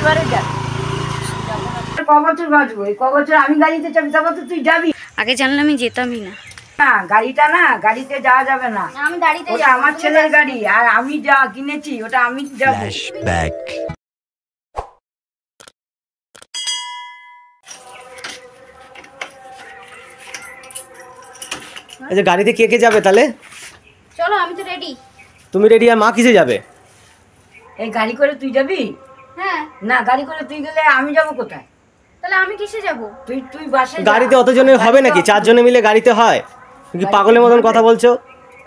বারে যাবি ক বছর বাঁচবো, এই ক বছর আমি গাড়িতে চাবি তা বছর তুই যাবি। আগে জানলে আমি যেতামই না। না গাড়িটা না, গাড়িতে যাওয়া যাবে না, আমি গাড়িতে ওটা আমার ছেলের গাড়ি, আর আমি যা কিনেছি ওটা আমি যাবো। আচ্ছা গাড়িতে কে কে যাবে তাহলে? চলো, আমি তো রেডি। তুমি রেডি আর মা কিসে যাবে? এই গাড়ি করে তুই যাবি? হ্যাঁ। না গাড়ি করে তুই গেলে আমি যাবো কোথায়? তাহলে আমি কিসে যাব? তুই তুই বাসে যা। গাড়িতে অতজনের হবে নাকি? 4 জনে মিলে গাড়িতে হয়? তুমি কি পাগলের মতন কথা বলছো?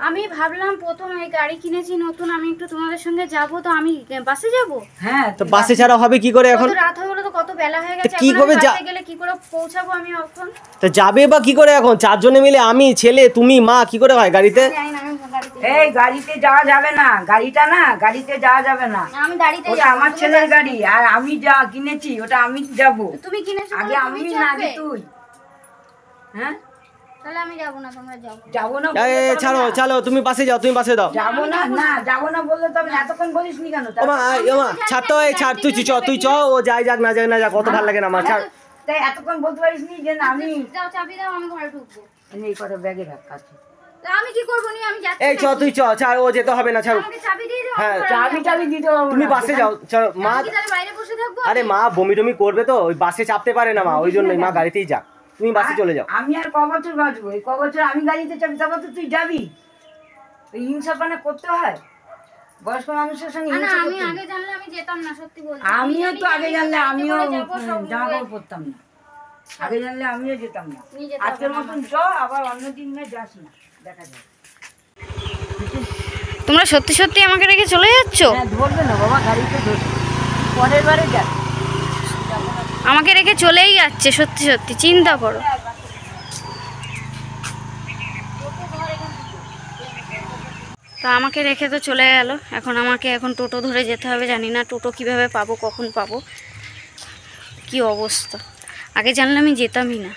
আমি ভাবলাম প্রথম এই গাড়ি কিনেছি নতুন, আমি একটু তোমাদের সঙ্গে যাব, তো আমি বাসে যাব। হ্যাঁ তো বাসে ছাড়া হবে কি করে এখন? কত রাত হয়ে গেল, তো কত বেলা হয়ে গেছে, কি এখন করে আমি বাসে গেলে কি করে পৌঁছাবো আমি এখন? তো যাবে বা কি করে এখন? 4 জনে মিলে আমি, ছেলে, তুমি, মা, কি করে হয় গাড়িতে? জানি না, আমি গাড়িতে এই গাড়িতে যাওয়া যাবে না, গাড়িটা না, গাড়িতে যাওয়া যাবে না, আমি গাড়িতে ওটা যাব। আমার ছেলের গাড়ি, আর আমি যা কিনেছি ওটা আমি যাবো। তুমি কিনেছো আগে বলে আমি তুমি না, আগে চাপবে। তুই। হ্যাঁ তাহলে আমি যাব না, তোমরা যাও। যাবো না এই, বললে এই, তবে ছাড়ো না। ছাড়ো, তুমি বাসে যাও, তুমি বাসে দাও। যাবো না, না যাবো না বললে তবে না। এতক্ষণ বলিস নি কেন? ও মা, ও মা, ছাড় তো, এই ছাড়, তুই চ, তুই চ, ও যাই যাক না যাক না যাক, কত ভালো লাগে না আমার, ছাড়। তাই এতক্ষণ বলতে পারিস নি যে না আমি যাও, চাবি দাও, আমি ঘরে ঢুকবো। এই কথা ব্যাগে রাখ কাছে। তা আমি কি করবো নি? আমি যাচ্ছি। এই চ, তুই চ, ছাড়, ও যেতে হবে না, ছাড়ো। আমাকে চাবি দিয়ে দাও। হ্যাঁ, চাবি টাবি দিতে পারবো তুমি না। বাসে যাও, চলো মা। আমি কি তাহলে বাইরে বসে থাকবো? আরে মা বমি টমি করবে তো, ওই বাসে চাপতে পারে না মা, ওই জন্যই মা গাড়িতেই যাক, তুমি বাসে চলে যাও। আমি আর ক বছর বাঁচবো, এই ক বছর আমি গাড়িতে চাবি তা বছর তুই যাবি। ওই হিংসা পানা করতে হয় বয়স্ক মানুষের সঙ্গে, না, হিংসা আমি করতে হয়। আগে জানলে আমি যেতাম না, সত্যি বলছি। আমিও তো আগে জানলে আমিও যাবো, সব জামা কাপড় পরতাম না, আগে জানলে আমিও যেতাম না। নিয়ে যেতে আজকের হবে না। মতন চ, আবার অন্য দিন না যাস না, দেখা যায়। তোমরা সত্যি সত্যি আমাকে রেখে চলে যাচ্ছ? হ্যাঁ ধরবে না বাবা, গাড়িতে ধরবে, পরের বারে যা। আমাকে রেখে চলেই যাচ্ছে, সত্যি সত্যি চিন্তা করো। তা আমাকে রেখে তো চলে গেল, এখন আমাকে টোটো ধরে যেতে হবে। জানি না টোটো কিভাবে পাবো, কখন পাবো, কি অবস্থা। আগে জানলে আমি যেতামই না।